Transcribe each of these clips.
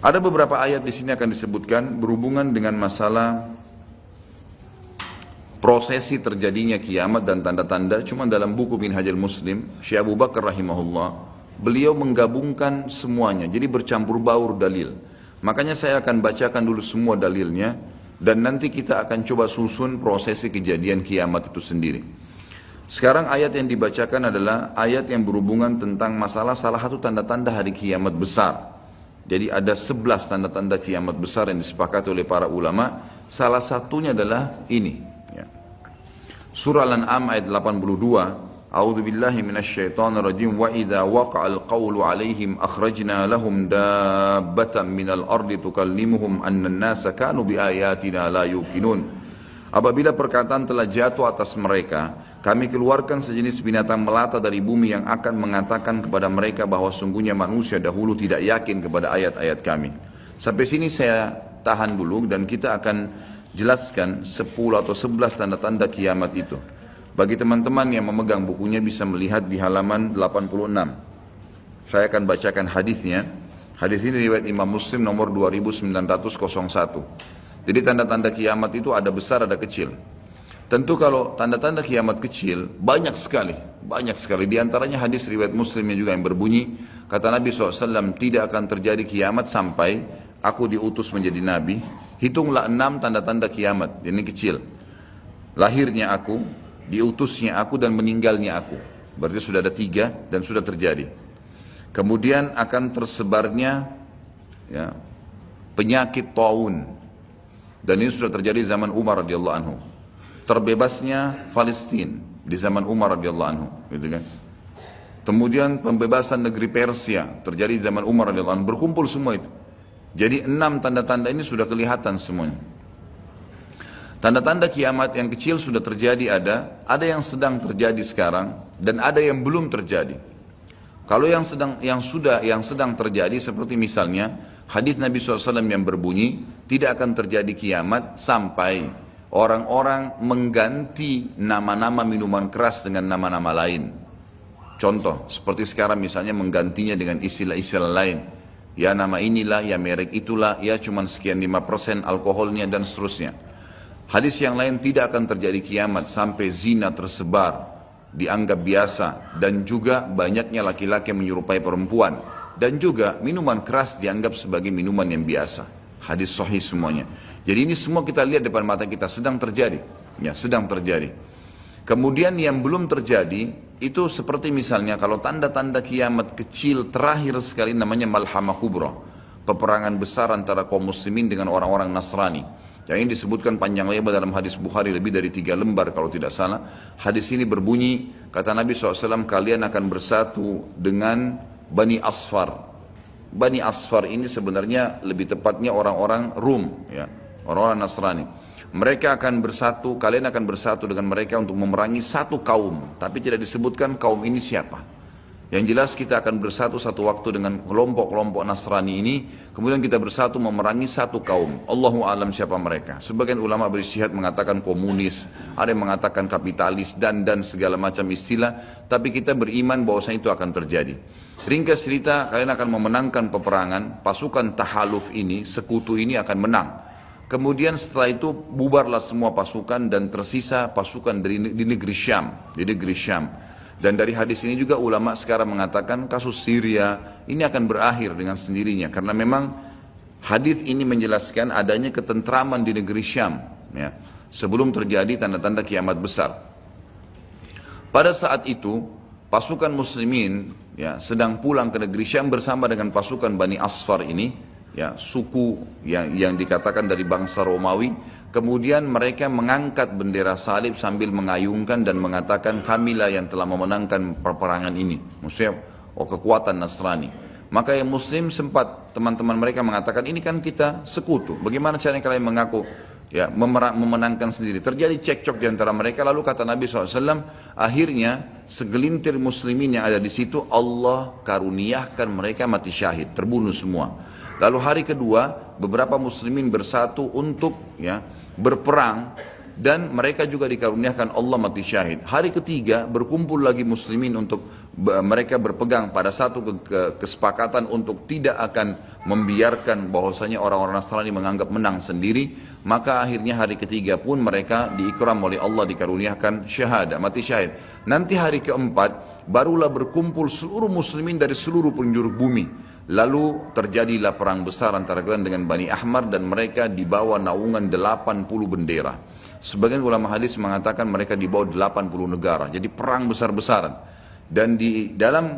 Ada beberapa ayat di sini akan disebutkan berhubungan dengan masalah prosesi terjadinya kiamat dan tanda-tanda. Cuma dalam buku Minhajul Muslim, Syekh Abu Bakar rahimahullah, beliau menggabungkan semuanya, jadi bercampur baur dalil. Makanya saya akan bacakan dulu semua dalilnya, dan nanti kita akan coba susun prosesi kejadian kiamat itu sendiri. Sekarang ayat yang dibacakan adalah ayat yang berhubungan tentang masalah salah satu tanda-tanda hari kiamat besar. Jadi ada 11 tanda-tanda kiamat besar yang disepakati oleh para ulama. Salah satunya adalah ini. Surah Al-An'am ayat 82. A'udzu billahi minasyaitonir rajim. Wa idza waqa'al qawlu 'alaihim akhrajna lahum dabbatan minal ardi tukallimuhum anna an-nasa kanu biayatina la yuqinun. Apabila perkataan telah jatuh atas mereka, kami keluarkan sejenis binatang melata dari bumi yang akan mengatakan kepada mereka bahwa sungguhnya manusia dahulu tidak yakin kepada ayat-ayat kami. Sampai sini saya tahan dulu dan kita akan jelaskan 10 atau 11 tanda-tanda kiamat itu. Bagi teman-teman yang memegang bukunya bisa melihat di halaman 86. Saya akan bacakan hadisnya. Hadis ini riwayat Imam Muslim nomor 2901. Jadi tanda-tanda kiamat itu ada besar, ada kecil. Tentu kalau tanda-tanda kiamat kecil banyak sekali. Di antaranya hadis riwayat Muslimnya juga yang berbunyi, kata Nabi SAW, tidak akan terjadi kiamat sampai aku diutus menjadi Nabi. Hitunglah 6 tanda-tanda kiamat, ini kecil. Lahirnya aku, diutusnya aku, dan meninggalnya aku. Berarti sudah ada 3 dan sudah terjadi. Kemudian akan tersebarnya penyakit taun. Dan ini sudah terjadi di zaman Umar radhiyallahu anhu. Terbebasnya Palestina di zaman Umar radhiyallahu anhu, gitu kan. Kemudian pembebasan negeri Persia terjadi di zaman Umar radhiyallahu anhu. Berkumpul semua itu. Jadi 6 tanda-tanda ini sudah kelihatan semuanya. Tanda-tanda kiamat yang kecil sudah terjadi, ada yang sedang terjadi sekarang dan ada yang belum terjadi. Kalau yang sedang terjadi seperti misalnya hadis Nabi SAW yang berbunyi, tidak akan terjadi kiamat sampai orang-orang mengganti nama-nama minuman keras dengan nama-nama lain. Contoh, seperti sekarang misalnya menggantinya dengan istilah-istilah lain. Ya nama inilah, ya merek itulah, ya cuman sekian 5% alkoholnya dan seterusnya. Hadis yang lain, tidak akan terjadi kiamat sampai zina tersebar, dianggap biasa, dan juga banyaknya laki-laki yang menyerupai perempuan. Dan juga minuman keras dianggap sebagai minuman yang biasa. Hadis sahih semuanya. Jadi ini semua kita lihat depan mata kita, sedang terjadi. Ya, sedang terjadi. Kemudian yang belum terjadi, itu seperti misalnya kalau tanda-tanda kiamat kecil terakhir sekali namanya Malhamah Kubra. Peperangan besar antara kaum muslimin dengan orang-orang Nasrani. Yang ini disebutkan panjang lebar dalam hadis Bukhari lebih dari 3 lembar kalau tidak salah. Hadis ini berbunyi, kata Nabi SAW, kalian akan bersatu dengan Bani Asfar. Bani Asfar ini sebenarnya lebih tepatnya orang-orang Rum, ya, orang-orang Nasrani. Mereka akan bersatu, kalian akan bersatu dengan mereka untuk memerangi satu kaum, tapi tidak disebutkan kaum ini siapa. Yang jelas kita akan bersatu satu waktu dengan kelompok-kelompok Nasrani ini, kemudian kita bersatu memerangi satu kaum. Allahu a'lam siapa mereka. Sebagian ulama berijtihad mengatakan komunis, ada yang mengatakan kapitalis dan segala macam istilah, tapi kita beriman bahwasanya itu akan terjadi. Ringkas cerita, kalian akan memenangkan peperangan, pasukan tahaluf ini, sekutu ini akan menang. Kemudian setelah itu bubarlah semua pasukan dan tersisa pasukan di negeri Syam. Dan dari hadis ini juga ulama sekarang mengatakan kasus Syria ini akan berakhir dengan sendirinya. Karena memang hadis ini menjelaskan adanya ketentraman di negeri Syam, ya, sebelum terjadi tanda-tanda kiamat besar. Pada saat itu pasukan muslimin, ya, sedang pulang ke negeri Syam bersama dengan pasukan Bani Asfar ini, ya, suku yang dikatakan dari bangsa Romawi. Kemudian mereka mengangkat bendera salib sambil mengayungkan dan mengatakan, kamilah yang telah memenangkan peperangan ini. Maksudnya kekuatan Nasrani. Maka yang muslim sempat teman-teman mereka mengatakan, ini kan kita sekutu, bagaimana caranya kalian mengaku ya memenangkan sendiri. Terjadi cekcok di antara mereka. Lalu kata Nabi SAW, akhirnya segelintir muslimin yang ada di situ Allah karuniakan mereka mati syahid, terbunuh semua. Lalu hari kedua beberapa muslimin bersatu untuk, ya, berperang dan mereka juga dikaruniakan Allah mati syahid. Hari ketiga berkumpul lagi muslimin untuk mereka berpegang pada satu kesepakatan untuk tidak akan membiarkan bahwasanya orang-orang Nasrani menganggap menang sendiri. Maka akhirnya hari ketiga pun mereka diikram oleh Allah, dikaruniakan syahadah, mati syahid. Nanti hari keempat barulah berkumpul seluruh muslimin dari seluruh penjuru bumi. Lalu terjadilah perang besar antara kalian dengan Bani Ahmar, dan mereka dibawa naungan 80 bendera. Sebagian ulama hadis mengatakan mereka dibawa 80 negara. Jadi perang besar-besaran. Dan di dalam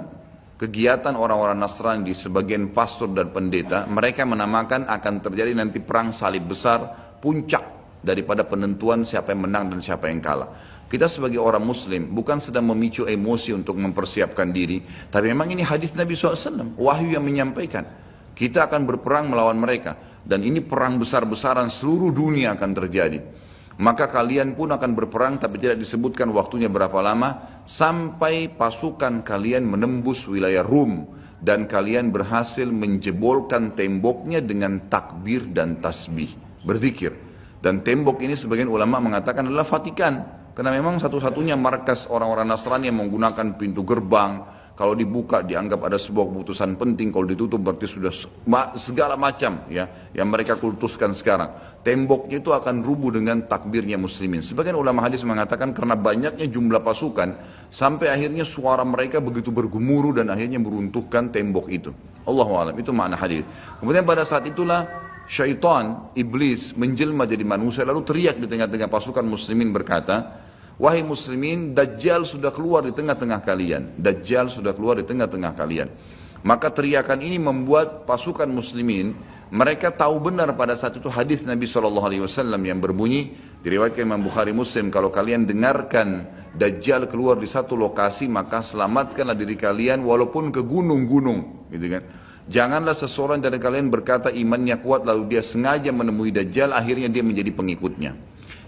kegiatan orang-orang Nasrani, di sebagian pastor dan pendeta, mereka menamakan akan terjadi nanti perang salib besar, puncak daripada penentuan siapa yang menang dan siapa yang kalah. Kita sebagai orang muslim bukan sedang memicu emosi untuk mempersiapkan diri, tapi memang ini hadis Nabi SAW, wahyu yang menyampaikan kita akan berperang melawan mereka, dan ini perang besar-besaran seluruh dunia akan terjadi. Maka kalian pun akan berperang, tapi tidak disebutkan waktunya berapa lama, sampai pasukan kalian menembus wilayah Rum dan kalian berhasil menjebolkan temboknya dengan takbir dan tasbih, berzikir. Dan tembok ini sebagian ulama mengatakan adalah Vatikan. Karena memang satu-satunya markas orang-orang Nasrani yang menggunakan pintu gerbang. Kalau dibuka dianggap ada sebuah keputusan penting, kalau ditutup berarti sudah segala macam ya yang mereka kultuskan sekarang. Temboknya itu akan rubuh dengan takbirnya muslimin. Sebagian ulama hadis mengatakan karena banyaknya jumlah pasukan sampai akhirnya suara mereka begitu bergemuruh dan akhirnya meruntuhkan tembok itu. Allahu a'lam, itu makna hadis. Kemudian pada saat itulah syaitan, iblis menjelma jadi manusia lalu teriak di tengah-tengah pasukan muslimin berkata, wahai muslimin, Dajjal sudah keluar di tengah-tengah kalian. Dajjal sudah keluar di tengah-tengah kalian. Maka teriakan ini membuat pasukan muslimin, mereka tahu benar pada saat itu hadis Nabi SAW yang berbunyi, diriwayatkan Imam Bukhari Muslim, kalau kalian dengarkan Dajjal keluar di satu lokasi, maka selamatkanlah diri kalian walaupun ke gunung-gunung. Gitu kan. Janganlah seseorang dari kalian berkata imannya kuat lalu dia sengaja menemui Dajjal, akhirnya dia menjadi pengikutnya.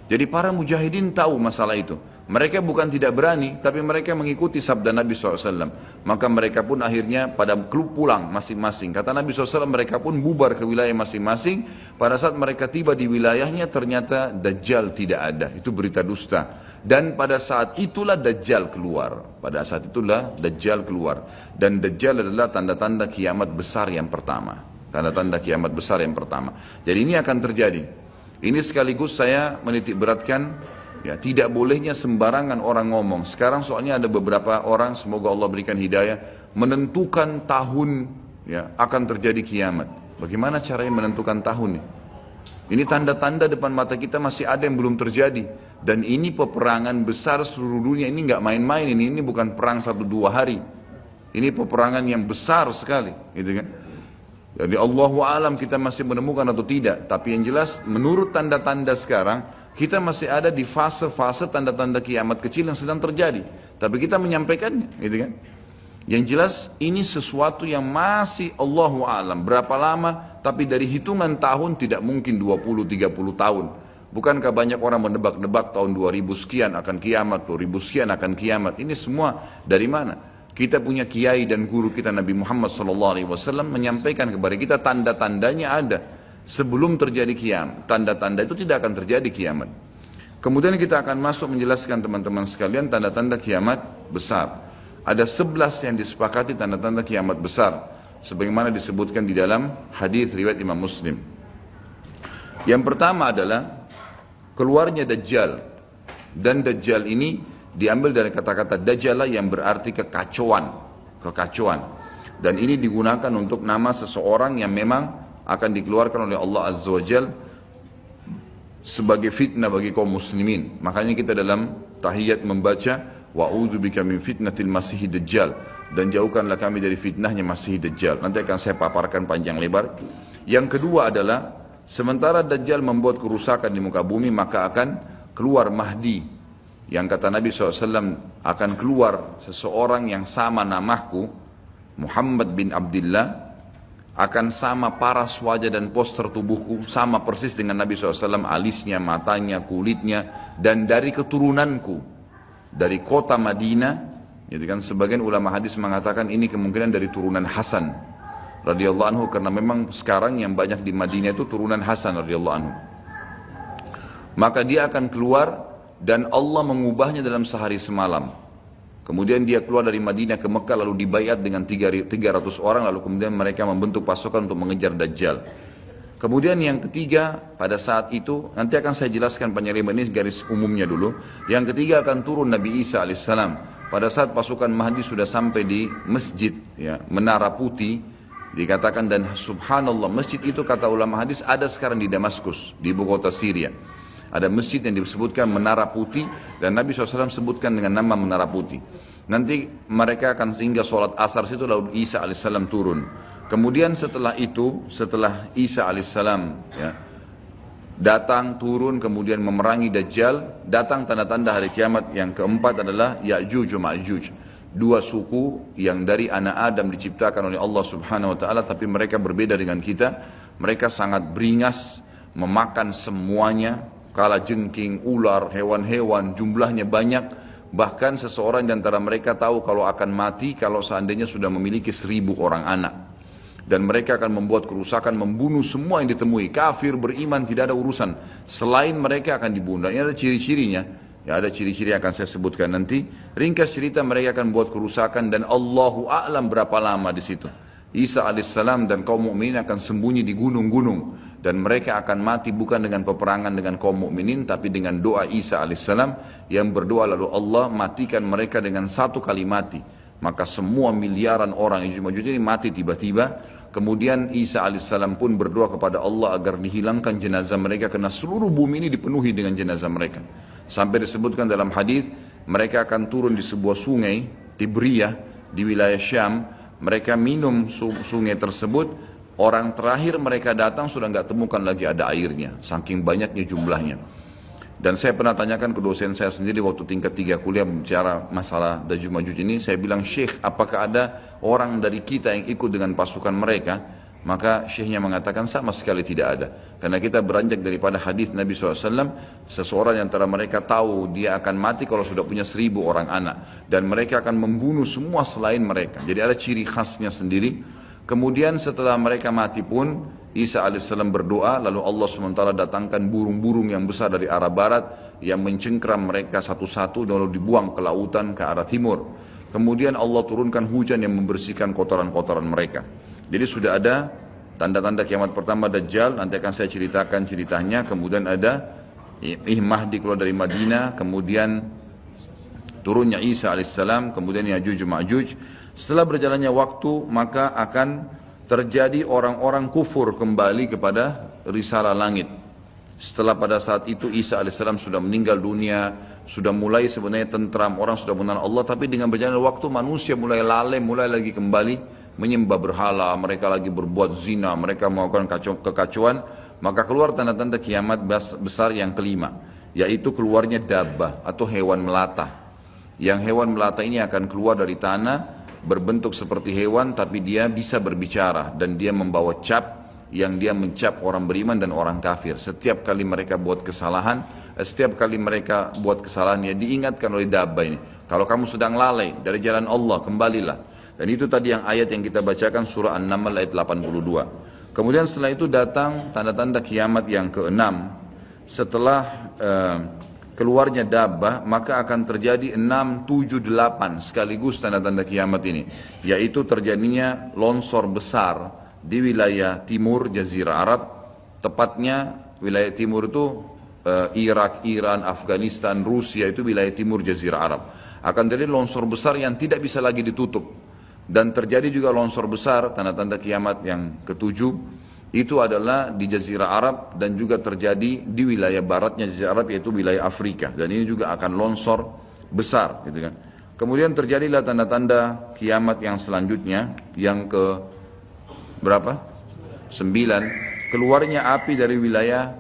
Jadi para mujahidin tahu masalah itu. Mereka bukan tidak berani, tapi mereka mengikuti sabda Nabi SAW. Maka mereka pun akhirnya pada klub pulang masing-masing. Kata Nabi SAW, mereka pun bubar ke wilayah masing-masing. Pada saat mereka tiba di wilayahnya, ternyata Dajjal tidak ada. Itu berita dusta. Dan pada saat itulah Dajjal keluar. Pada saat itulah Dajjal keluar. Dan Dajjal adalah tanda-tanda kiamat besar yang pertama. Tanda-tanda kiamat besar yang pertama. Jadi ini akan terjadi. Ini sekaligus saya menitik beratkan, ya, tidak bolehnya sembarangan orang ngomong. Sekarang soalnya ada beberapa orang, semoga Allah berikan hidayah, menentukan tahun ya akan terjadi kiamat. Bagaimana caranya menentukan tahun? Ini tanda-tanda depan mata kita masih ada yang belum terjadi. Dan ini peperangan besar seluruh dunia, ini nggak main-main, ini bukan perang 1-2 hari. Ini peperangan yang besar sekali, gitu kan? Jadi Allahu alam kita masih menemukan atau tidak. Tapi yang jelas menurut tanda-tanda sekarang kita masih ada di fase-fase tanda-tanda kiamat kecil yang sedang terjadi. Tapi kita menyampaikannya, gitu kan? Yang jelas ini sesuatu yang masih Allahu alam berapa lama, tapi dari hitungan tahun tidak mungkin 20-30 tahun. Bukankah banyak orang menebak-nebak tahun 2000 sekian akan kiamat, 2000 sekian akan kiamat. Ini semua dari mana? Kita punya kiai dan guru kita Nabi Muhammad SAW menyampaikan kepada kita tanda-tandanya ada sebelum terjadi kiamat. Tanda-tanda itu tidak akan terjadi kiamat. Kemudian kita akan masuk menjelaskan teman-teman sekalian tanda-tanda kiamat besar. Ada 11 yang disepakati tanda-tanda kiamat besar, sebagaimana disebutkan di dalam hadis riwayat Imam Muslim. Yang pertama adalah keluarnya Dajjal. Dan Dajjal ini diambil dari kata-kata Dajjala yang berarti kekacauan. Dan ini digunakan untuk nama seseorang yang memang akan dikeluarkan oleh Allah Azza wa Jal sebagai fitnah bagi kaum muslimin. Makanya kita dalam tahiyat membaca wa'udzubika min fitnatil masih dajjal, dan jauhkanlah kami dari fitnahnya masih dajjal. Nanti akan saya paparkan panjang lebar. Yang kedua adalah sementara Dajjal membuat kerusakan di muka bumi, maka akan keluar Mahdi. Yang kata Nabi SAW, akan keluar seseorang yang sama namaku, Muhammad bin Abdullah, akan sama paras wajah dan poster tubuhku, sama persis dengan Nabi SAW, alisnya, matanya, kulitnya, dan dari keturunanku, dari kota Madinah. Jadi kan sebagian ulama hadis mengatakan ini kemungkinan dari turunan Hasan radhiyallahu anhu, karena memang sekarang yang banyak di Madinah itu turunan Hasan radhiyallahu anhu. maka dia akan keluar dan Allah mengubahnya dalam sehari semalam. Kemudian dia keluar dari Madinah ke Mekah lalu dibaiat dengan 300 orang, lalu kemudian mereka membentuk pasukan untuk mengejar Dajjal. Kemudian yang ketiga, pada saat itu, nanti akan saya jelaskan penyelidikan ini garis umumnya dulu. Yang ketiga akan turun Nabi Isa alaihissalam. Pada saat pasukan Mahdi sudah sampai di masjid, ya, Menara Putih, dikatakan, dan subhanallah, masjid itu kata ulama hadis ada sekarang di Damaskus, di ibu kota Syria. Ada masjid yang disebutkan Menara Putih dan Nabi SAW sebutkan dengan nama Menara Putih. Nanti mereka akan singgah sholat asar situ lalu Isa alaihissalam turun. Kemudian setelah itu, setelah Isa alaihissalam ya, datang turun kemudian memerangi Dajjal, datang tanda-tanda hari kiamat. Yang keempat adalah Ya'juj wa Ma'juj. Dua suku yang dari anak Adam diciptakan oleh Allah Subhanahu wa taala, tapi mereka berbeda dengan kita. Mereka sangat beringas, memakan semuanya, kala jengking, ular, hewan-hewan, jumlahnya banyak. Bahkan seseorang di antara mereka tahu kalau akan mati kalau seandainya sudah memiliki 1000 orang anak. Dan mereka akan membuat kerusakan, membunuh semua yang ditemui. Kafir, beriman, tidak ada urusan. Selain mereka akan dibunuh. Ini ada ciri-cirinya. Ya, ada ciri-ciri yang akan saya sebutkan nanti. Ringkas cerita, mereka akan buat kerusakan dan Allahu a'lam berapa lama di situ. Isa alaihissalam dan kaum mukminin akan sembunyi di gunung-gunung dan mereka akan mati bukan dengan peperangan dengan kaum mukminin tapi dengan doa Isa alaihissalam yang berdoa lalu Allah matikan mereka dengan satu kali mati. Maka semua miliaran orang yang Ya'juj ini mati tiba-tiba. Kemudian Isa alaihissalam pun berdoa kepada Allah agar dihilangkan jenazah mereka karena seluruh bumi ini dipenuhi dengan jenazah mereka. Sampai disebutkan dalam hadis mereka akan turun di sebuah sungai Tibriyah di wilayah Syam. Mereka minum sungai tersebut, orang terakhir mereka datang sudah nggak temukan lagi ada airnya, saking banyaknya jumlahnya. Dan saya pernah tanyakan ke dosen saya sendiri waktu tingkat 3 kuliah bicara masalah Ya'juj Ma'juj ini, saya bilang, Syekh, apakah ada orang dari kita yang ikut dengan pasukan mereka? Maka syekhnya mengatakan sama sekali tidak ada. Karena kita beranjak daripada hadis Nabi SAW, seseorang yang antara mereka tahu dia akan mati kalau sudah punya 1000 orang anak. Dan mereka akan membunuh semua selain mereka. Jadi ada ciri khasnya sendiri. Kemudian setelah mereka mati pun, Isa AS berdoa, lalu Allah SWT datangkan burung-burung yang besar dari arah barat, yang mencengkram mereka satu-satu, lalu dibuang ke lautan ke arah timur. Kemudian Allah turunkan hujan yang membersihkan kotoran-kotoran mereka. Jadi sudah ada tanda-tanda kiamat pertama Dajjal, nanti akan saya ceritakan ceritanya. Kemudian ada Mahdi keluar dari Madinah, kemudian turunnya Isa alaihissalam, kemudian Ya'juj Ma'juj. Setelah berjalannya waktu, maka akan terjadi orang-orang kufur kembali kepada risalah langit. Setelah pada saat itu Isa alaihissalam sudah meninggal dunia, sudah mulai sebenarnya tentram, orang sudah mengenal Allah, tapi dengan berjalannya waktu manusia mulai lalai, mulai lagi kembali menyembah berhala, mereka lagi berbuat zina, mereka melakukan kekacauan, maka keluar tanda-tanda kiamat besar yang kelima, yaitu keluarnya dabbah atau hewan melata. Yang hewan melata ini akan keluar dari tanah, berbentuk seperti hewan, tapi dia bisa berbicara, dan dia membawa cap, yang dia mencap orang beriman dan orang kafir. Setiap kali mereka buat kesalahan, ya diingatkan oleh dabbah ini, kalau kamu sedang lalai dari jalan Allah, kembalilah. Dan itu tadi yang ayat yang kita bacakan surah An-Naml ayat 82. Kemudian setelah itu datang tanda-tanda kiamat yang keenam. Setelah keluarnya dabbah, maka akan terjadi 6, 7, 8 sekaligus tanda-tanda kiamat ini. Yaitu terjadinya longsor besar di wilayah timur Jazirah Arab. Tepatnya wilayah timur itu Irak, Iran, Afghanistan, Rusia, itu wilayah timur Jazirah Arab. Akan terjadi longsor besar yang tidak bisa lagi ditutup. Dan terjadi juga longsor besar, tanda-tanda kiamat yang ketujuh, itu adalah di Jazirah Arab dan juga terjadi di wilayah baratnya Jazirah Arab, yaitu wilayah Afrika. Dan ini juga akan longsor besar, gitu kan. Kemudian terjadilah tanda-tanda kiamat yang selanjutnya, yang ke berapa? 9. Keluarnya api dari wilayah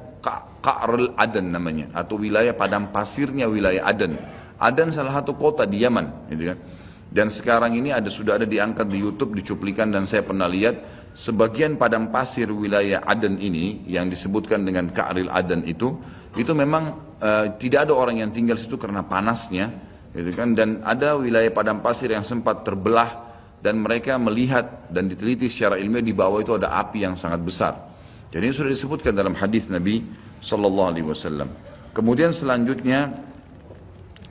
Ka'rul Aden namanya, atau wilayah padang pasirnya wilayah Aden. Aden salah satu kota di Yaman, gitu kan. Dan sekarang ini sudah ada diangkat di YouTube, dicuplikan, dan saya pernah lihat sebagian padang pasir wilayah Aden ini yang disebutkan dengan Ka'ril Aden itu memang tidak ada orang yang tinggal situ karena panasnya, gitu kan. Dan ada wilayah padang pasir yang sempat terbelah dan mereka melihat dan diteliti secara ilmiah di bawah itu ada api yang sangat besar. Jadi ini sudah disebutkan dalam hadis Nabi Sallallahu Alaihi Wasallam. Kemudian selanjutnya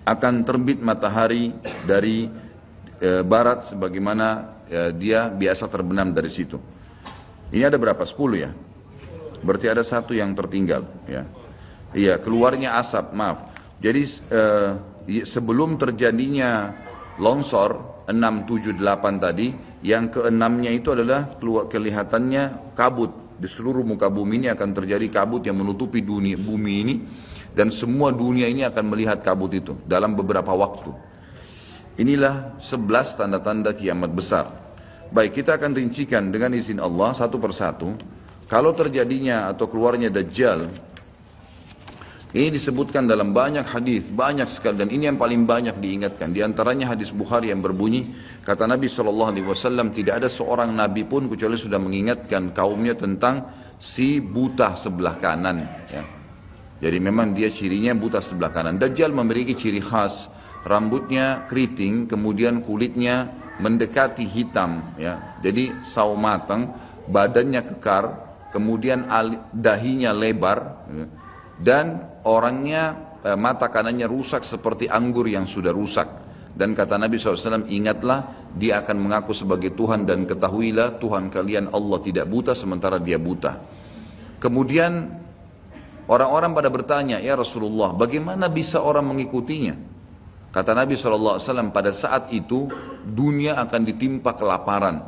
akan terbit matahari dari barat sebagaimana dia biasa terbenam dari situ. Ini ada berapa? 10 ya? Berarti ada satu yang tertinggal ya. Iya, keluarnya asap, maaf. Jadi sebelum terjadinya longsor 6, 7, 8 tadi, yang keenamnya itu adalah kelihatannya kabut. Di seluruh muka bumi ini akan terjadi kabut yang menutupi bumi ini, dan semua dunia ini akan melihat kabut itu dalam beberapa waktu. Inilah 11 tanda-tanda kiamat besar. Baik, kita akan rincikan dengan izin Allah satu persatu. Kalau terjadinya atau keluarnya Dajjal, ini disebutkan dalam banyak hadis, banyak sekali, dan ini yang paling banyak diingatkan. Di antaranya hadis Bukhari yang berbunyi, kata Nabi SAW, tidak ada seorang Nabi pun kecuali sudah mengingatkan kaumnya tentang si buta sebelah kanan. Ya. Jadi memang dia cirinya buta sebelah kanan. Dajjal memiliki ciri khas, rambutnya keriting, kemudian kulitnya mendekati hitam. Ya. Jadi sawo matang, badannya kekar, kemudian dahinya lebar, ya. Dan orangnya mata kanannya rusak seperti anggur yang sudah rusak. Dan kata Nabi SAW, ingatlah dia akan mengaku sebagai Tuhan, dan ketahuilah Tuhan kalian Allah tidak buta sementara dia buta. Kemudian orang-orang pada bertanya, ya Rasulullah, bagaimana bisa orang mengikutinya? Kata Nabi SAW, pada saat itu dunia akan ditimpa kelaparan,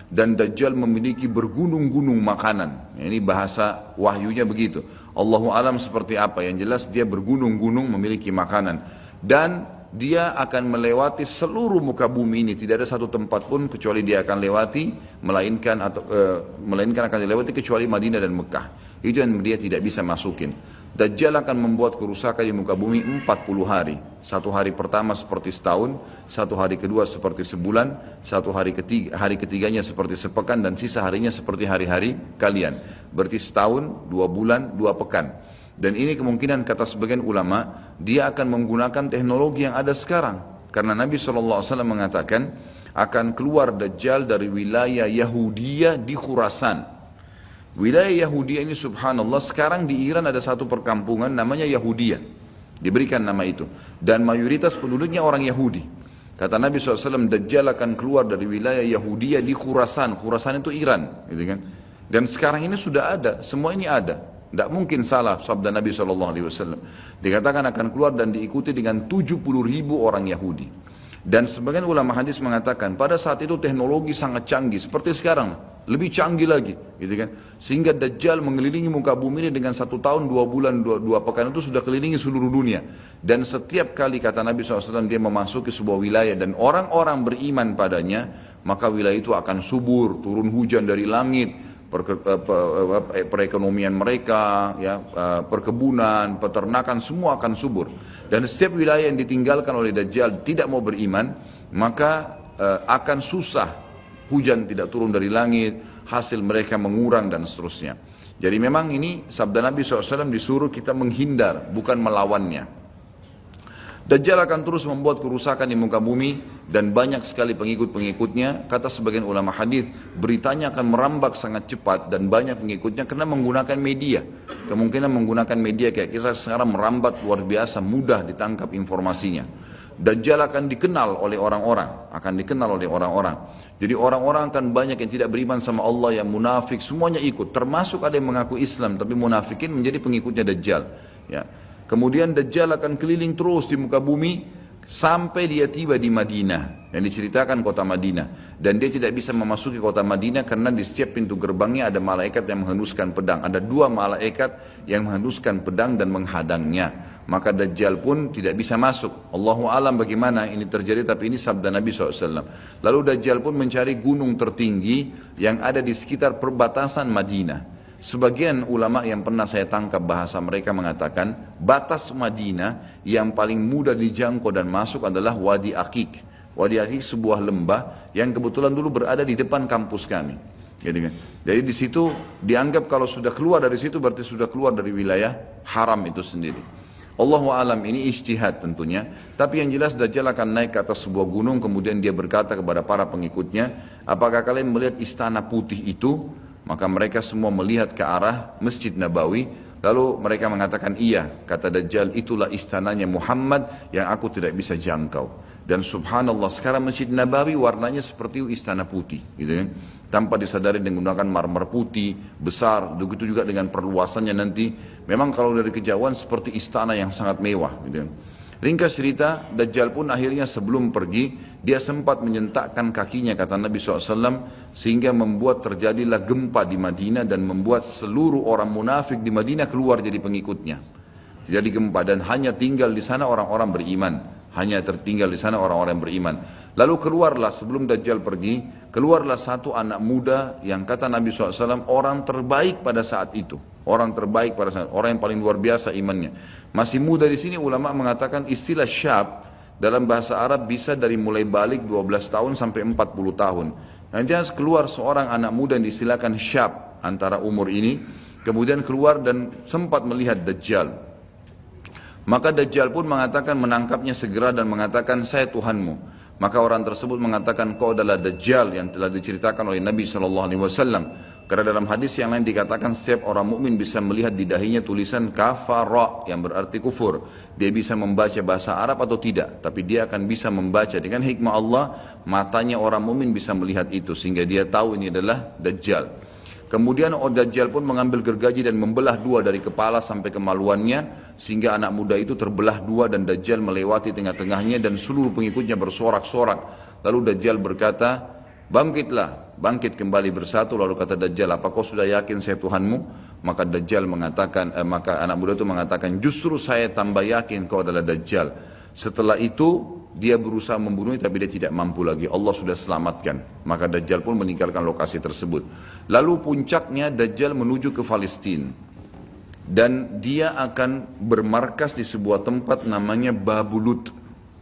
dan Dajjal memiliki bergunung-gunung makanan. Ini bahasa wahyunya begitu. Allahu alam seperti apa, yang jelas dia bergunung-gunung memiliki makanan, dan dia akan melewati seluruh muka bumi ini. Tidak ada satu tempat pun kecuali dia akan lewati, melainkan akan dilewati kecuali Madinah dan Mekah. Itu yang dia tidak bisa masukin. Dajjal akan membuat kerusakan di muka bumi 40 hari. Satu hari pertama seperti setahun, satu hari kedua seperti sebulan, satu hari ketiganya seperti sepekan, dan sisa harinya seperti hari-hari kalian. Berarti setahun, 2 bulan, 2 pekan. Dan ini kemungkinan kata sebagian ulama, dia akan menggunakan teknologi yang ada sekarang. Karena Nabi SAW mengatakan, akan keluar Dajjal dari wilayah Yahudiyah di Khurasan. Wilayah Yahudi ini subhanallah, sekarang di Iran ada satu perkampungan namanya Yahudiyah. Diberikan nama itu. Dan mayoritas penduduknya orang Yahudi. Kata Nabi SAW, Dajjal akan keluar dari wilayah Yahudiyah di Khurasan. Khurasan itu Iran. Gitu kan? Dan sekarang ini sudah ada, semua ini ada. Tidak mungkin salah sabda Nabi SAW. Dikatakan akan keluar dan diikuti dengan 70.000 orang Yahudi. Dan sebagian ulama hadis mengatakan pada saat itu teknologi sangat canggih seperti sekarang, lebih canggih lagi, gitu kan? Sehingga Dajjal mengelilingi muka bumi ini dengan 1 tahun 2 bulan 2 pekan itu sudah kelilingi seluruh dunia. Dan setiap kali kata Nabi SAW dia memasuki sebuah wilayah dan orang-orang beriman padanya, maka wilayah itu akan subur, turun hujan dari langit. Perekonomian mereka, ya, perkebunan, peternakan, semua akan subur. Dan setiap wilayah yang ditinggalkan oleh Dajjal tidak mau beriman, maka akan susah, hujan tidak turun dari langit, hasil mereka mengurang dan seterusnya. Jadi memang ini sabda Nabi SAW, disuruh kita menghindar, bukan melawannya. Dajjal akan terus membuat kerusakan di muka bumi dan banyak sekali pengikut-pengikutnya. Kata sebagian ulama hadis, beritanya akan merambak sangat cepat dan banyak pengikutnya karena menggunakan media. Kemungkinan menggunakan media kayak kita sekarang merambat luar biasa, mudah ditangkap informasinya. Dajjal akan dikenal oleh orang-orang, Jadi orang-orang akan banyak yang tidak beriman sama Allah, yang munafik, semuanya ikut. Termasuk ada yang mengaku Islam tapi munafikin menjadi pengikutnya Dajjal. Ya. Kemudian Dajjal akan keliling terus di muka bumi sampai dia tiba di Madinah. Yang diceritakan kota Madinah. Dan dia tidak bisa memasuki kota Madinah karena di setiap pintu gerbangnya ada malaikat yang menghembuskan pedang. Ada 2 malaikat yang menghembuskan pedang dan menghadangnya. Maka Dajjal pun tidak bisa masuk. Allahu alam bagaimana ini terjadi, tapi ini sabda Nabi SAW. Lalu Dajjal pun mencari gunung tertinggi yang ada di sekitar perbatasan Madinah. Sebagian ulama yang pernah saya tangkap bahasa mereka mengatakan batas Madinah yang paling mudah dijangkau dan masuk adalah Wadi Aqiq. Wadi Aqiq sebuah lembah yang kebetulan dulu berada di depan kampus kami. Jadi di situ dianggap kalau sudah keluar dari situ berarti sudah keluar dari wilayah haram itu sendiri. Allahu alam, ini ijtihad tentunya. Tapi yang jelas Dajjal akan naik ke atas sebuah gunung, kemudian dia berkata kepada para pengikutnya, apakah kalian melihat istana putih itu? Maka mereka semua melihat ke arah Masjid Nabawi, Lalu mereka mengatakan, iya, kata Dajjal, itulah istananya Muhammad yang aku tidak bisa jangkau. Dan subhanallah, sekarang Masjid Nabawi warnanya seperti istana putih, gitu kan. Tanpa disadari dengan menggunakan marmer putih, besar, begitu juga dengan perluasannya nanti. Memang kalau dari kejauhan seperti istana yang sangat mewah, gitu kan. Ringkas cerita, Dajjal pun akhirnya sebelum pergi, dia sempat menyentakkan kakinya, kata Nabi SAW, sehingga membuat terjadilah gempa di Madinah dan membuat seluruh orang munafik di Madinah keluar jadi pengikutnya. Jadi gempa dan hanya tinggal di sana orang-orang beriman. Hanya tertinggal di sana orang-orang beriman. Lalu keluarlah sebelum Dajjal pergi, keluarlah satu anak muda yang kata Nabi SAW orang terbaik pada saat itu. Orang terbaik pada saat, orang yang paling luar biasa imannya. Masih muda di sini ulama mengatakan istilah syab dalam bahasa Arab bisa dari mulai balik 12 tahun sampai 40 tahun. Nanti keluar seorang anak muda yang diistilahkan syab antara umur ini, kemudian keluar dan sempat melihat Dajjal. Maka Dajjal pun mengatakan menangkapnya segera dan mengatakan saya Tuhanmu. Maka orang tersebut mengatakan kau adalah Dajjal yang telah diceritakan oleh Nabi SAW. Karena dalam hadis yang lain dikatakan setiap orang mukmin bisa melihat di dahinya tulisan kafara yang berarti kufur. Dia bisa membaca bahasa Arab atau tidak, tapi dia akan bisa membaca dengan hikmah Allah. Matanya orang mukmin bisa melihat itu sehingga dia tahu ini adalah Dajjal. Kemudian Dajjal pun mengambil gergaji dan membelah dua dari kepala sampai kemaluannya sehingga anak muda itu terbelah dua dan Dajjal melewati tengah-tengahnya dan seluruh pengikutnya bersorak-sorak. Lalu Dajjal berkata, bangkitlah, bangkit kembali bersatu. Lalu kata Dajjal, apa kau sudah yakin saya Tuhanmu? Maka Dajjal mengatakan, maka anak muda itu mengatakan, justru saya tambah yakin kau adalah Dajjal. Setelah itu dia berusaha membunuhnya tapi dia tidak mampu lagi. Allah sudah selamatkan. Maka Dajjal pun meninggalkan lokasi tersebut. Lalu puncaknya Dajjal menuju ke Palestina. Dan dia akan bermarkas di sebuah tempat namanya Babulut.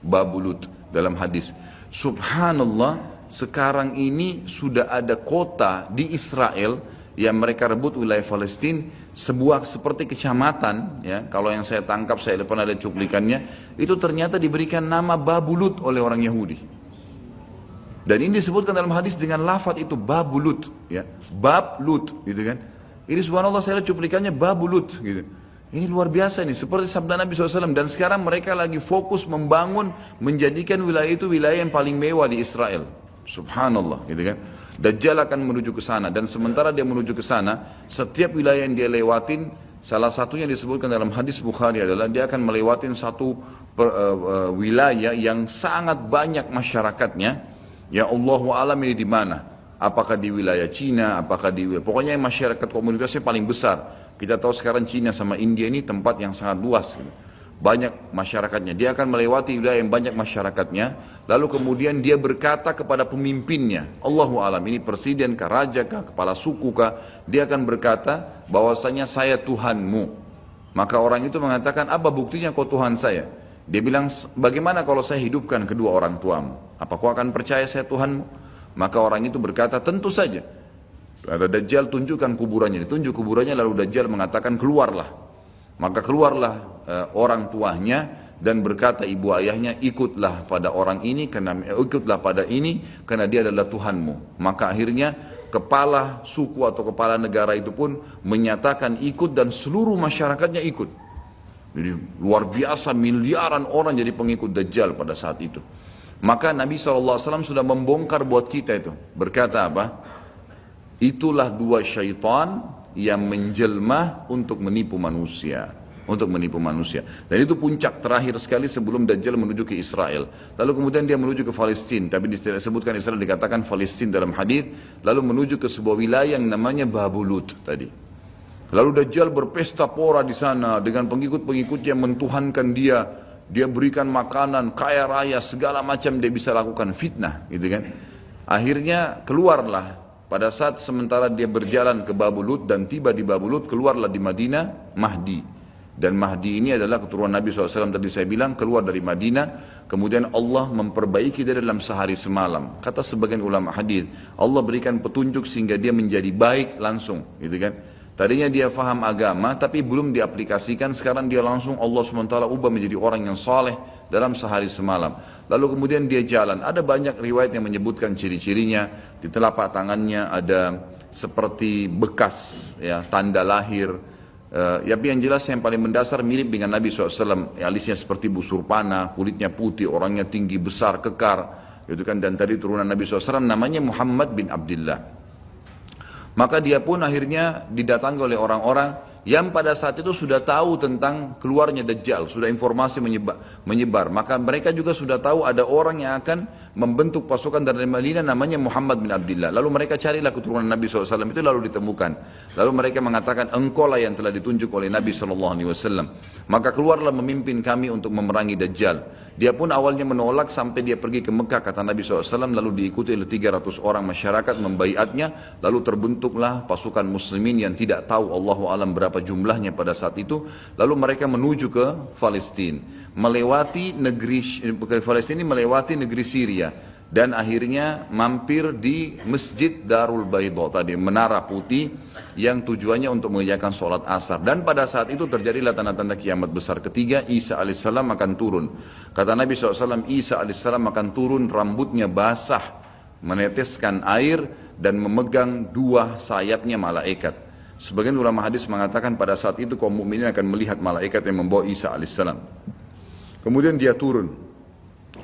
Babulut dalam hadis. Subhanallah, sekarang ini sudah ada kota di Israel yang mereka rebut wilayah Palestina, sebuah seperti kecamatan, ya, kalau yang saya tangkap, saya pernah ada cuplikannya, itu ternyata diberikan nama Babulut oleh orang Yahudi. Dan ini disebutkan dalam hadis dengan lafaz itu Babulut, ya, Bablut, gitu kan. Ini subhanallah saya lihat cuplikannya Babulut, gitu. Ini luar biasa ini, seperti sabda Nabi SAW. Dan sekarang mereka lagi fokus membangun, menjadikan wilayah itu wilayah yang paling mewah di Israel. Subhanallah, gitu kan. Dajjal akan menuju ke sana dan sementara dia menuju ke sana, setiap wilayah yang dia lewatin, salah satunya disebutkan dalam hadis Bukhari adalah dia akan melewatin satu wilayah yang sangat banyak masyarakatnya. Ya Allahu alam ini di mana? Apakah di wilayah Cina? Apakah di pokoknya masyarakat komunitasnya paling besar. Kita tahu sekarang Cina sama India ini tempat yang sangat luas. Banyak masyarakatnya, dia akan melewati wilayah yang banyak masyarakatnya, lalu kemudian dia berkata kepada pemimpinnya, Allahu alam, ini presiden kah, raja kah, kepala suku kah, dia akan berkata bahwasanya saya Tuhanmu. Maka orang itu mengatakan, apa buktinya kau Tuhan saya? Dia bilang, bagaimana kalau saya hidupkan kedua orang tuamu? Apa kau akan percaya saya Tuhanmu? Maka orang itu berkata, tentu saja. Ada Dajjal, tunjukkan kuburannya, ditunjuk kuburannya, lalu Dajjal mengatakan keluarlah. Maka keluarlah orang tuanya dan berkata ibu ayahnya, ikutlah pada orang ini karena ikutlah pada ini karena dia adalah Tuhanmu. Maka akhirnya kepala suku atau kepala negara itu pun menyatakan ikut dan seluruh masyarakatnya ikut. Jadi luar biasa, miliaran orang jadi pengikut Dajjal pada saat itu. Maka Nabi SAW sudah membongkar buat kita itu. Berkata apa? Itulah dua syaitan yang menjelma untuk menipu manusia. Untuk menipu manusia. Dan itu puncak terakhir sekali sebelum Dajjal menuju ke Israel. Lalu kemudian dia menuju ke Palestina. Tapi disebutkan Israel, dikatakan Palestina dalam hadis. Lalu menuju ke sebuah wilayah yang namanya Babulut tadi. Lalu Dajjal berpesta pora di sana dengan pengikut-pengikutnya mentuhankan dia. Dia berikan makanan, kaya raya, segala macam dia bisa lakukan, fitnah, gitu kan. Akhirnya keluarlah. Pada saat sementara dia berjalan ke Babulut dan tiba di Babulut, keluarlah di Madinah Mahdi. Dan Mahdi ini adalah keturunan Nabi SAW tadi saya bilang, keluar dari Madinah. Kemudian Allah memperbaiki dia dalam sehari semalam. Kata sebagian ulama hadis, Allah berikan petunjuk sehingga dia menjadi baik langsung, gitu kan. Tadinya dia faham agama tapi belum diaplikasikan, sekarang dia langsung Allah SWT ubah menjadi orang yang saleh dalam sehari semalam. Lalu kemudian dia jalan, ada banyak riwayat yang menyebutkan ciri-cirinya. Di telapak tangannya ada seperti bekas, ya, tanda lahir. Tapi yang jelas yang paling mendasar mirip dengan Nabi SAW, alisnya seperti busur panah, kulitnya putih, orangnya tinggi, besar, kekar, gitu kan. Dan tadi turunan Nabi SAW namanya Muhammad bin Abdullah. Maka dia pun akhirnya didatangi oleh orang-orang yang pada saat itu sudah tahu tentang keluarnya Dajjal, sudah informasi menyebar. Maka mereka juga sudah tahu ada orang yang akan membentuk pasukan dari Madinah namanya Muhammad bin Abdullah. Lalu mereka carilah keturunan Nabi SAW itu lalu ditemukan. Lalu mereka mengatakan, engkau lah yang telah ditunjuk oleh Nabi SAW. Maka keluarlah memimpin kami untuk memerangi Dajjal. Dia pun awalnya menolak sampai dia pergi ke Mekah, kata Nabi SAW, lalu diikuti oleh 300 orang masyarakat membaiatnya, lalu terbentuklah pasukan muslimin yang tidak tahu Allahu alam berapa jumlahnya pada saat itu, lalu mereka menuju ke Palestina, melewati negeri Palestina, melewati negeri Syria, dan akhirnya mampir di Masjid Darul Baydha tadi, menara putih yang tujuannya untuk mengerjakan sholat asar. Dan pada saat itu terjadilah tanda-tanda kiamat besar ketiga, Isa alaihissalam akan turun. Kata Nabi SAW, Isa alaihissalam akan turun, rambutnya basah, meneteskan air dan memegang dua sayapnya malaikat. Sebagian ulama hadis mengatakan pada saat itu kaum mukminin akan melihat malaikat yang membawa Isa alaihissalam. Kemudian dia turun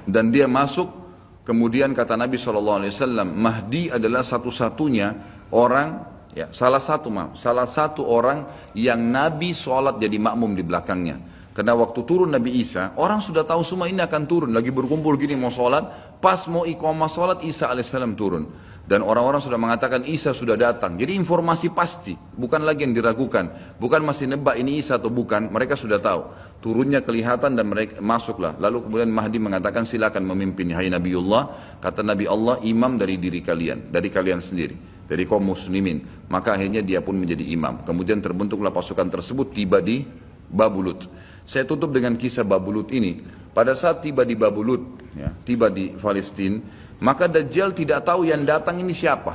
dan dia masuk. Kemudian kata Nabi SAW, Mahdi adalah satu-satunya orang, ya, salah satu orang yang Nabi sholat jadi makmum di belakangnya. Karena waktu turun Nabi Isa, orang sudah tahu semua ini akan turun, lagi berkumpul gini mau sholat, pas mau iqamah sholat Isa alaihissalam turun. Dan orang-orang sudah mengatakan Isa sudah datang. Jadi informasi pasti, bukan lagi yang diragukan, bukan masih nebak ini Isa atau bukan, mereka sudah tahu. Turunnya kelihatan dan mereka masuklah. Lalu kemudian Mahdi mengatakan silakan memimpin, hai Nabiullah. Kata Nabi Allah, imam dari diri kalian, dari kalian sendiri, dari kaum muslimin. Maka akhirnya dia pun menjadi imam. Kemudian terbentuklah pasukan tersebut, tiba di Babulut. Saya tutup dengan kisah Babulut ini. Pada saat tiba di Babulut, ya, tiba di Palestina, maka Dajjal tidak tahu yang datang ini siapa.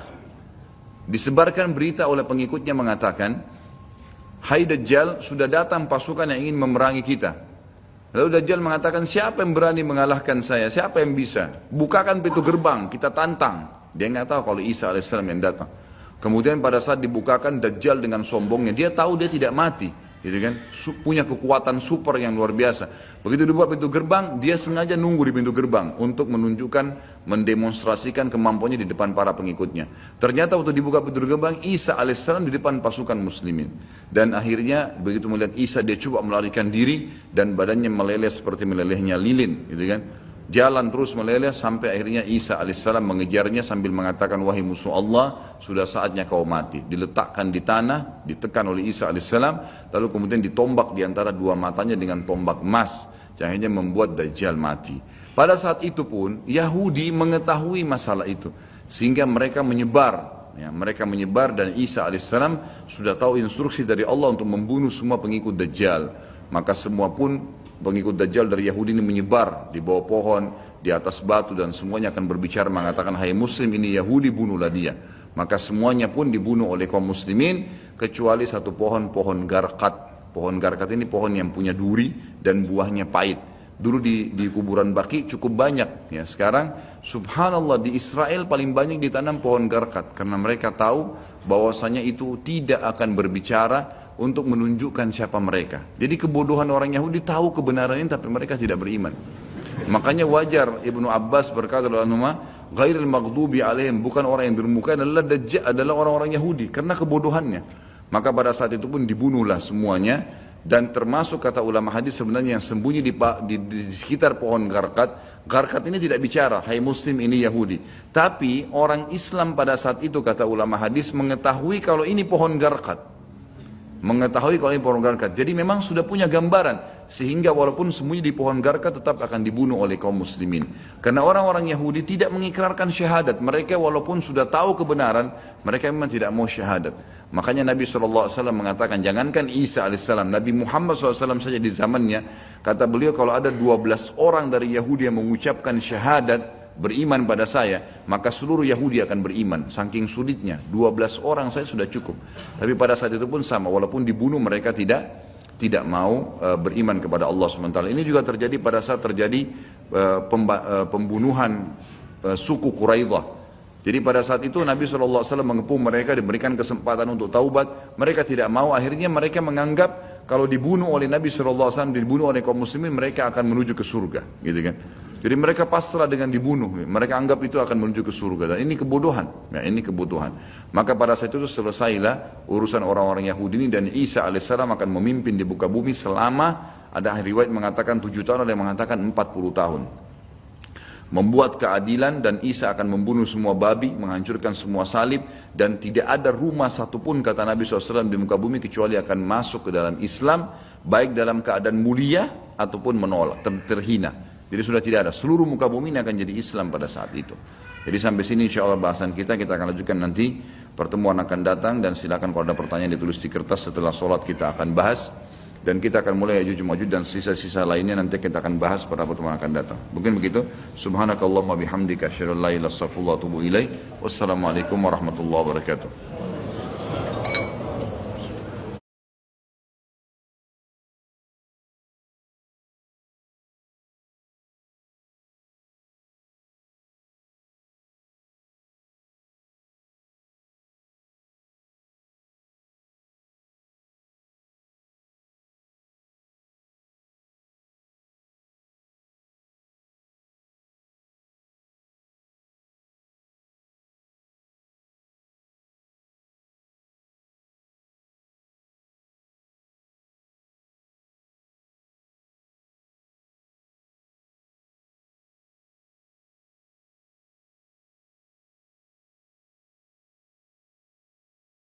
Disebarkan berita oleh pengikutnya mengatakan, hai Dajjal, sudah datang pasukan yang ingin memerangi kita. Lalu Dajjal mengatakan, siapa yang berani mengalahkan saya? Siapa yang bisa? Bukakan pintu gerbang, kita tantang. Dia nggak tahu kalau Isa alaihissalam yang datang. Kemudian pada saat dibukakan, Dajjal dengan sombongnya, dia tahu dia tidak mati, gitu kan? Punya kekuatan super yang luar biasa. Begitu dibuka pintu gerbang, dia sengaja nunggu di pintu gerbang untuk menunjukkan, mendemonstrasikan kemampuannya di depan para pengikutnya. Ternyata waktu dibuka pintu gerbang, Isa alaihissalam di depan pasukan muslimin. Dan akhirnya begitu melihat Isa, dia coba melarikan diri dan badannya meleleh seperti melelehnya lilin, gitu kan? Jalan terus meleleh sampai akhirnya Isa alaihissalam mengejarnya sambil mengatakan, wahai musuh Allah, sudah saatnya kau mati. Diletakkan di tanah, ditekan oleh Isa alaihissalam, lalu kemudian ditombak di antara dua matanya dengan tombak emas, yang akhirnya membuat Dajjal mati. Pada saat itu pun Yahudi mengetahui masalah itu, sehingga mereka menyebar. Ya, mereka menyebar dan Isa alaihissalam sudah tahu instruksi dari Allah untuk membunuh semua pengikut Dajjal. Maka semua pun pengikut Dajjal dari Yahudi ini menyebar di bawah pohon, di atas batu, dan semuanya akan berbicara mengatakan, hai Muslim, ini Yahudi, bunuhlah dia. Maka semuanya pun dibunuh oleh kaum muslimin kecuali satu pohon garkat. Pohon garkat ini pohon yang punya duri dan buahnya pahit. Dulu di kuburan Baqi cukup banyak, ya. Sekarang subhanallah di Israel paling banyak ditanam pohon garkat karena mereka tahu bahwasanya itu tidak akan berbicara untuk menunjukkan siapa mereka. Jadi kebodohan orang Yahudi tahu kebenaran ini tapi mereka tidak beriman. Makanya wajar Ibnu Abbas berkata dalam nama ghairil maghdubi alaihim, bukan orang yang bermuka adalah Dajjal, adalah orang-orang Yahudi karena kebodohannya. Maka pada saat itu pun dibunuhlah semuanya. Dan termasuk kata ulama hadis sebenarnya yang sembunyi di sekitar pohon garkat. Garkat ini tidak bicara, hai Muslim, ini Yahudi. Tapi orang Islam pada saat itu kata ulama hadis mengetahui kalau ini pohon garkat. Mengetahui kalau ini pohon garkat. Jadi memang sudah punya gambaran. Sehingga walaupun sembunyi di pohon garkat tetap akan dibunuh oleh kaum muslimin. Karena orang-orang Yahudi tidak mengikrarkan syahadat. Mereka walaupun sudah tahu kebenaran, mereka memang tidak mau syahadat. Makanya Nabi SAW mengatakan, jangankan Isa AS, Nabi Muhammad SAW saja di zamannya, kata beliau kalau ada 12 orang dari Yahudi yang mengucapkan syahadat, beriman pada saya, maka seluruh Yahudi akan beriman. Saking sulitnya, 12 orang saya sudah cukup. Tapi pada saat itu pun sama, walaupun dibunuh mereka tidak mau beriman kepada Allah SWT. Ini juga terjadi pada saat terjadi pembunuhan suku Quraidah. Jadi pada saat itu Nabi SAW mengepung mereka, diberikan kesempatan untuk taubat. Mereka tidak mau, akhirnya mereka menganggap kalau dibunuh oleh Nabi SAW, dibunuh oleh kaum muslimin, mereka akan menuju ke surga. Gitu kan. Jadi mereka pasrah dengan dibunuh. Mereka anggap itu akan menuju ke surga. Dan ini kebodohan. Ya, ini kebutuhan. Maka pada saat itu selesailah urusan orang-orang Yahudi ini, dan Isa alaihissalam akan memimpin di muka bumi selama, ada riwayat mengatakan 7 tahun, ada yang mengatakan 40 tahun. Membuat keadilan, dan Isa akan membunuh semua babi, menghancurkan semua salib, dan tidak ada rumah satupun, kata Nabi SAW, di muka bumi kecuali akan masuk ke dalam Islam, baik dalam keadaan mulia ataupun menolak, terhina. Jadi sudah tidak ada, seluruh muka bumi ini akan jadi Islam pada saat itu. Jadi sampai sini insya Allah bahasan kita akan lanjutkan nanti, pertemuan akan datang, dan silakan kalau ada pertanyaan ditulis di kertas, setelah sholat kita akan bahas. Dan kita akan mulai Ya'juj Ma'juj dan sisa-sisa lainnya nanti kita akan bahas pada pertemuan akan datang. Mungkin begitu. Subhanakallahumma bihamdika asyhadu an la ilaha illa anta astaghfiruka wa atubu ilaik. Wassalamualaikum warahmatullahi wabarakatuh.